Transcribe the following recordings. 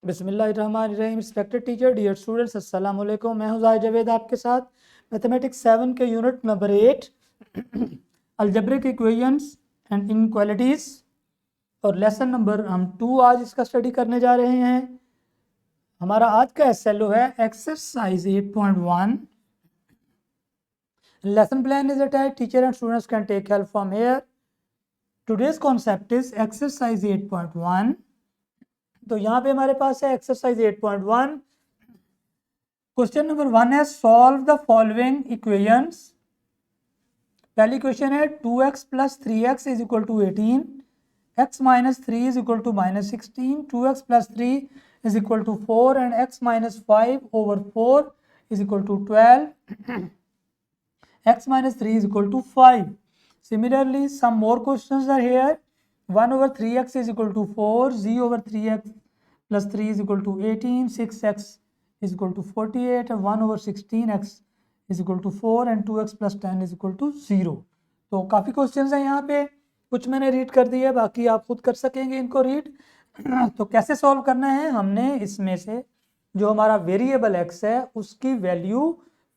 बिस्मिल्लाहिर्रहमानिर्रहीम। Respected teacher, dear students, अस्सलाम वालेकुम। मैं हूं ज़ाहिद जावेद आपके साथ मैथमेटिक्स 7 के unit number 8 algebraic equations and inequalities और लेसन नंबर हम 2 आज इसका स्टडी करने जा रहे हैं। हमारा आज का एसएलओ है exercise 8.1। Lesson plan is attached, teacher and students can take help from here. Today's concept is exercise 8.1। तो यहाँ पे हमारे पास है एक्सरसाइज 8.1। क्वेश्चन नंबर 1 है सॉल्व द फॉलोइंग इक्वेशंस। पहली क्वेश्चन है 2x plus 3x is equal to 18, x minus 3 is equal to minus 16, 2x plus 3 is equal to 4 and x minus 5 over 4 is equal to 12, x minus 3 is equal to 5. Similarly, some more questions are here. 1 over 3x is equal to 4, z over 3x plus 3 is equal to 18, 6x is equal to 48 and 1 over 16x is equal to 4 and 2x plus 10 is equal to 0. तो काफ़ी questions हैं यहाँ पे, कुछ मैंने read कर दिए, बाकी आप खुद कर सकेंगे इनको रीड। तो कैसे सॉल्व करना है, हमने इसमें से जो हमारा वेरिएबल x है उसकी वैल्यू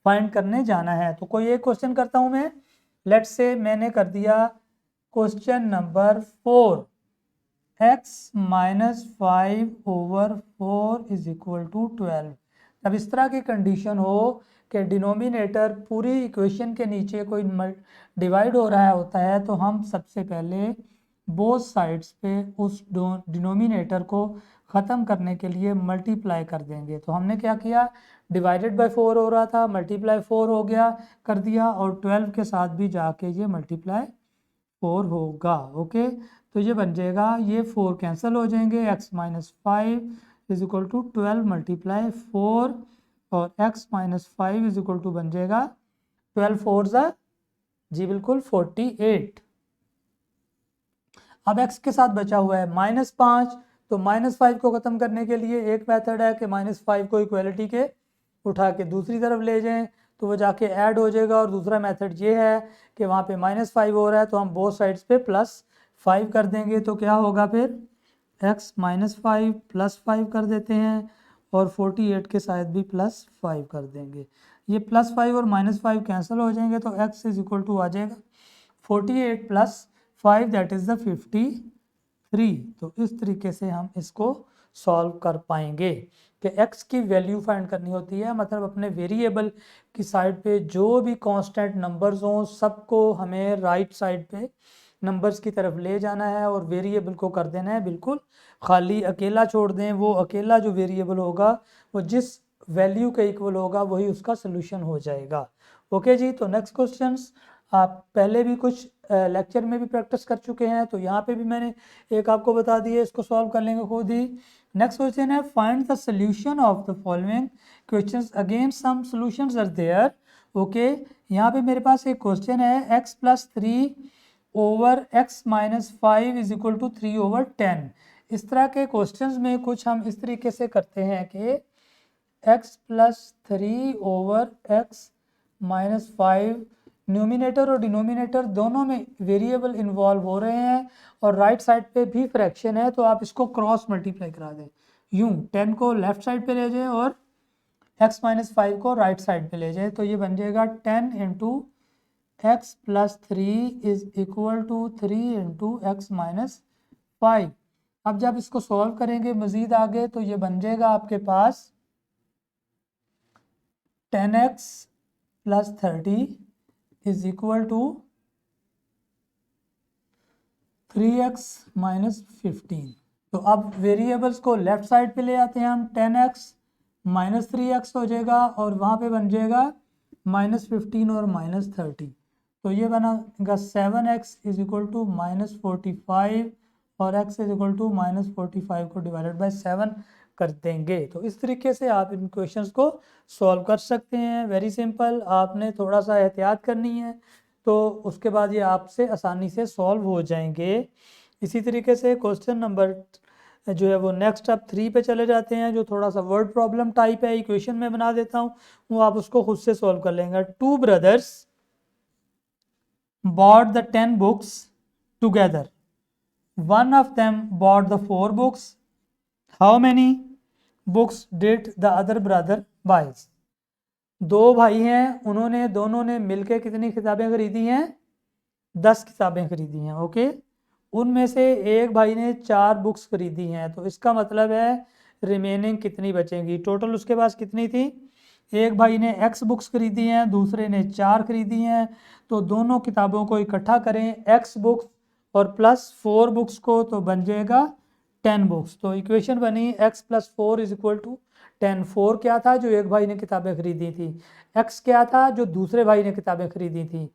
फाइंड करने जाना है। तो कोई एक क्वेश्चन करता हूं मैं। लेट्स से मैंने कर दिया question number 4, x minus 5 over 4 is equal to 12। अब इस तरह की कंडीशन हो कि डिनोमिनेटर पूरी इक्वेशन के नीचे कोई डिवाइड हो रहा होता है, तो हम सबसे पहले बोथ साइड्स पे उस डिनोमिनेटर को ख़त्म करने के लिए मल्टीप्लाई कर देंगे। तो हमने क्या किया, डिवाइडेड बाय 4 हो रहा था, मल्टीप्लाई 4 हो गया कर दिया, और 12 के साथ भी जाके ये मल्टीप्लाई 4 होगा। ओके, तो ये बन जाएगा, ये 4 कैंसिल हो जाएंगे, x minus 5 is equal to 12 multiply 4 और x minus 5 is equal to बन जाएगा 12 4 ज़ा जी बिल्कुल 48। अब x के साथ बचा हुआ है माइनस 5, तो माइनस 5 को ख़त्म करने के लिए एक मेथड है कि माइनस 5 को इक्वलिटी के उठा के दूसरी तरफ ले जाएं तो वो जाके ऐड हो जाएगा। और दूसरा मेथड ये है कि वहाँ पे माइनस 5 हो रहा है तो हम बोथ साइड्स पे प्लस 5 कर देंगे। तो क्या होगा फिर, x माइनस 5 प्लस 5 कर देते हैं और 48 के साथ भी प्लस 5 कर देंगे। ये प्लस 5 और माइनस 5 कैंसिल हो जाएंगे तो x इज इक्वल टू आ जाएगा 48 प्लस 5 दैट इज़ द 53। तो इस तरीके से हम इसको सॉल्व कर पाएंगे कि x की वैल्यू फाइंड करनी होती है, मतलब अपने वेरिएबल की साइड पे जो भी कांस्टेंट नंबर्स हों सबको हमें राइट साइड पे नंबर्स की तरफ ले जाना है और वेरिएबल को कर देना है बिल्कुल खाली, अकेला छोड़ दें। वो अकेला जो वेरिएबल होगा वो जिस वैल्यू के इक्वल होगा वही उसका सोल्यूशन हो जाएगा। ओके जी, तो नेक्स्ट क्वेश्चंस आप पहले भी कुछ लेक्चर में भी प्रैक्टिस कर चुके हैं, तो यहाँ पे भी मैंने एक आपको बता दिया, इसको सॉल्व कर लेंगे खुद ही। नेक्स्ट क्वेश्चन है find the solution of the following questions, again some solutions are there. Okay, यहाँ पे मेरे पास एक क्वेश्चन है x plus 3 over x minus 5 is equal to 3 over 10। इस तरह के क्वेश्चंस में कुछ हम इस तरीके से करते हैं कि x plus 3 over x minus 5, numerator और डिनोमिनेटर दोनों में वेरिएबल इन्वॉल्व हो रहे हैं और राइट साइड पे भी फ्रैक्शन है, तो आप इसको क्रॉस मल्टीप्लाई करा दें। यूं 10 को लेफ्ट साइड पे ले जाएं और x माइनस 5 को राइट साइड पे ले जाएं, तो ये बन जाएगा 10 into X plus 3 is equal to 3 into X minus 5। अब जब इसको सॉल्व करेंगे मज़ीद आगे तो ये बन जाएगा आपके पास 10x plus 30 is equal to 3x minus 15। तो अब वेरिएबल्स को लेफ्ट साइड पे ले आते हैं हम, 10x माइनस 3x हो जाएगा और वहाँ पे बन जाएगा माइनस 15 और माइनस 30। तो ये बनेगा 7x is equal to minus 45 और x is equal to minus 45 को डिवाइडेड बाय 7 कर देंगे। तो इस तरीके से आप इन क्वेश्चंस को सॉल्व कर सकते हैं। वेरी सिंपल, आपने थोड़ा सा एहतियात करनी है तो उसके बाद ये आपसे आसानी से सॉल्व हो जाएंगे। इसी तरीके से क्वेश्चन नंबर जो है वो नेक्स्ट अब 3 पे चले जाते हैं, जो थोड़ा सा वर्ड प्रॉब्लम टाइप है, इक्वेशन में बना देता हूँ, वो आप उसको खुद से सॉल्व कर लेंगे। 2 brothers bought the 10 books together. One of them bought the 4 books. How many? Books did the other brother buys. दो भाई हैं, उन्होंने दोनों ने मिलकर कितनी किताबें खरीदी हैं? 10 किताबें खरीदी हैं। ओके, उनमें से एक भाई ने 4 बुक्स खरीदी हैं, तो इसका मतलब है रिमेनिंग कितनी बचेंगी? टोटल उसके पास कितनी थी? एक भाई ने x बुक्स खरीदी हैं, दूसरे ने 4 खरीदी हैं, तो दोनों किताबों को इकट्ठा करें x बुक्स और प्लस 4 बुक्स को, तो बन जाएगा 10 बुक्स। तो इक्वेशन बनी x + 4 = 10। 4 क्या था? जो एक भाई ने किताबें खरीदी थी। x क्या था? जो दूसरे भाई ने किताबें खरीदी थी।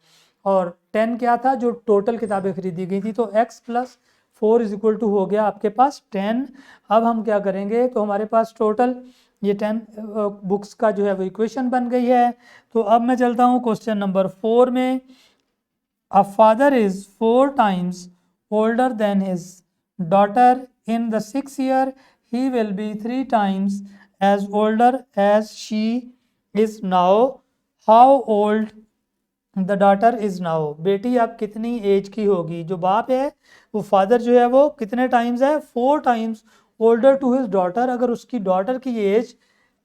और 10 क्या था? जो टोटल किताबें खरीदी गई थी। तो x + 4 = हो गया आपके पास 10। अब हम क्या करेंगे, तो हमारे पास टोटल ये 10 बुक्स का जो है वो इक्वेशन बन गई है। तो अब मैं चलता हूँ क्वेश्चन नंबर 4 में। A father is 4 times older than his daughter in the 6th year. He will be 3 times as older as she is now. How old the daughter is now? बेटी अब कितनी एज की होगी? जो बाप है वो फादर जो है वो कितने टाइम्स है? 4 times older to his daughter. अगर उसकी डॉटर की एज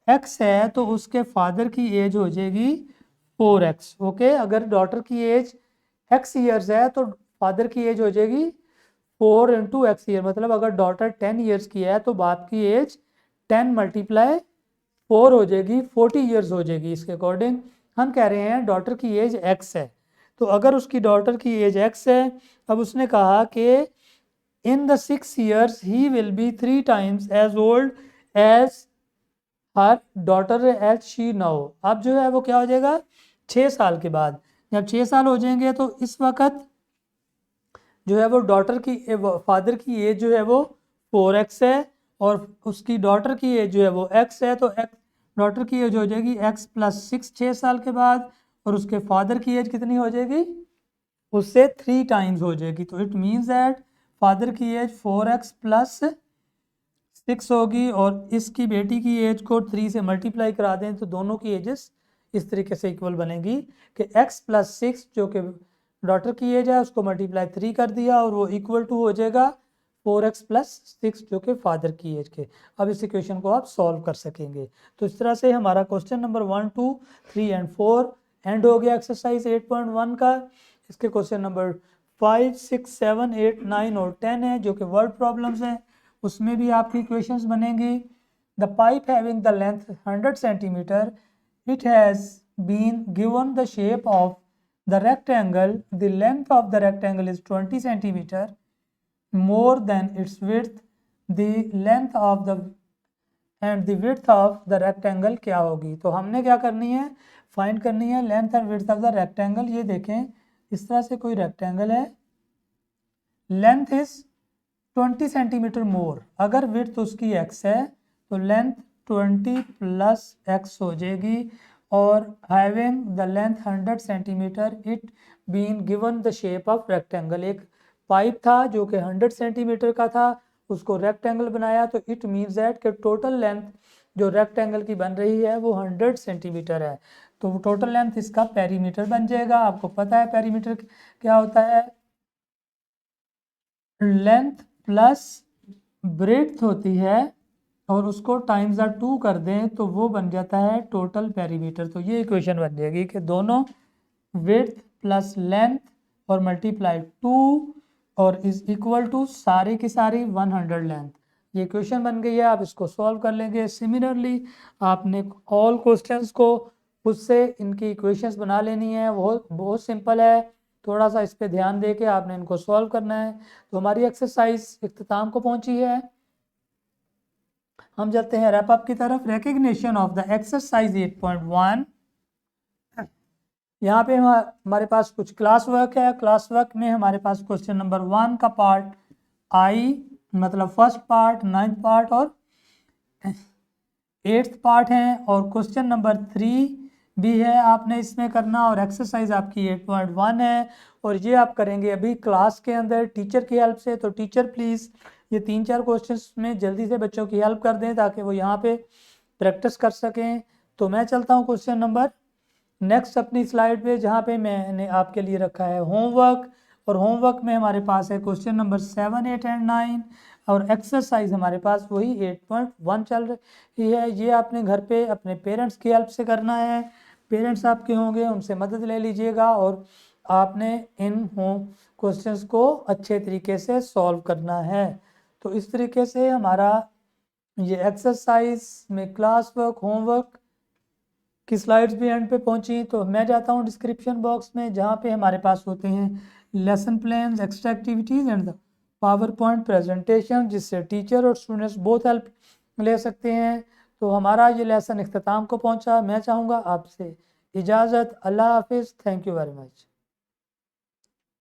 x है तो उसके फादर की एज हो जाएगी 4x। ओके, अगर डॉटर की एज x ईयर्स है तो फादर की एज हो जाएगी 4 × x ईयर। मतलब अगर डॉटर 10 ईयर्स की है तो बाप की एज 10 × 4 हो जाएगी, 40 ईयर्स हो जाएगी। इसके अकॉर्डिंग हम कह रहे हैं डॉटर की एज x है। तो अगर उसकी डॉटर की एज x है, अब उसने कहा कि in the 6 years he will be 3 times as old as her daughter as she now. अब जो है वो क्या हो जाएगा? 6 साल के बाद। जब 6 साल हो जाएंगे तो इस वक्त जो है वो डॉटर की फादर की एज जो है वो 4x है और उसकी डॉटर की एज जो है वो x है। तो x डॉटर की एज हो जाएगी x + 6 6 साल के बाद, और उसके फादर की एज कितनी हो जाएगी? उससे 3 टाइम्स हो जाएगी। तो इट मीन्स दैट फादर की एज 4x + 6 होगी और इसकी बेटी की एज को 3 से मल्टीप्लाई करा दें तो दोनों की एजेस इस तरीके से इक्वल बनेगी कि x + 6 जो कि डॉटर की एज है उसको मल्टीप्लाई 3 कर दिया और वो इक्वल टू हो जाएगा 4x + 6 जो कि फादर की एज के। अब इस इक्वेशन को आप सॉल्व कर सकेंगे। तो इस तरह से हमारा क्वेश्चन नंबर 1, 2, 3 एंड 4 एंड हो गया एक्सरसाइज 8.1 का। इसके क्वेश्चन नंबर 5, 6, 7, 8, 9 और 10 है जो कि वर्ड प्रॉब्लम्स हैं, उसमें भी आपकी इक्वेशंस बनेंगी। The pipe having the length 100 centimetre, it has been given the shape of the rectangle. The length of the rectangle is 20 centimeter more than its width. The length of the and the width of the rectangle क्या होगी? तो हमने क्या करनी है? Find करनी है length and width of the rectangle. ये देखें, इस तरह से कोई रेक्टेंगल है, लेंथ इज 20 सेंटीमीटर मोर। अगर विड्थ उसकी x है तो लेंथ 20 + x हो जाएगी, और having the length 100 centimetre, it been given the shape of rectangle. एक पाइप था जो कि 100 सेंटीमीटर का था, उसको रेक्टेंगल बनाया, तो इट मीन्स दैट कि टोटल लेंथ जो रेक्टेंगल की बन रही है वो 100 सेंटीमीटर है। तो टोटल लेंथ इसका पेरीमीटर बन जाएगा। आपको पता है पेरीमीटर क्या होता है? लेंथ प्लस ब्रेड्थ होती है और उसको ×2 कर दें तो वो बन जाता है टोटल पेरीमीटर। तो ये इक्वेशन बन जाएगी कि दोनों विड्थ प्लस लेंथ और मल्टीप्लाई 2 और इज इक्वल टू सारी की सारी 100 लेंथ। ये इक्वेशन बन गई है। आप इसको सॉल्व कर लेंगे। सिमिलरली आपने ऑल क्वेश्चंस को उससे इनकी इक्वेशंस बना लेनी है। बहुत बहुत सिंपल है, थोड़ा सा इस पे ध्यान दे के आपने इनको सॉल्व करना है। तो हमारी एक्सरसाइज इख्तिताम को पहुंची है। हम चलते हैं रैप अप की तरफ। Recognition of the exercise 8.1। यहाँ पे हमारे पास कुछ क्लास वर्क है। क्लास वर्क में हमारे पास क्वेश्चन नंबर 1 का पार्ट आई मतलब फर्स्ट पार्ट, 9th पार्ट और 8th पार्ट है, और क्वेश्चन नंबर 3 भी है आपने इसमें करना, और एक्सरसाइज आपकी 8.1 है। और ये आप करेंगे अभी क्लास के अंदर टीचर की हेल्प से। तो टीचर प्लीज़ ये 3-4 क्वेश्चंस में जल्दी से बच्चों की हेल्प कर दें ताकि वो यहाँ पे प्रैक्टिस कर सकें। तो मैं चलता हूँ क्वेश्चन नंबर नेक्स्ट अपनी स्लाइड पे, जहाँ पे मैंने आपके लिए रखा है होमवर्क। और होमवर्क में हमारे पास है क्वेश्चन नंबर 7, 8 एंड 9। और एक्सरसाइज हमारे पास वही 8.1 चल रही है। ये आपने घर पे अपने पेरेंट्स की हेल्प से करना है, पेरेंट्स आपके होंगे उनसे मदद ले लीजिएगा और आपने इन क्वेश्चंस को अच्छे तरीके से सॉल्व करना है। तो इस तरीके से हमारा ये एक्सरसाइज में क्लास वर्क होमवर्क की स्लाइड्स भी एंड पे पहुंची। तो मैं जाता हूं डिस्क्रिप्शन बॉक्स में जहां पे हमारे पास होते हैं lesson plans, extra activities and the power point presentation, जिससे टीचर और स्टूडेंट्स बहुत हेल्प ले सकते हैं। तो हमारा ये लेसन इख्तिताम को पहुंचा। मैं चाहूँगा आपसे इजाज़त। अल्लाह हाफिज़। Thank you very much.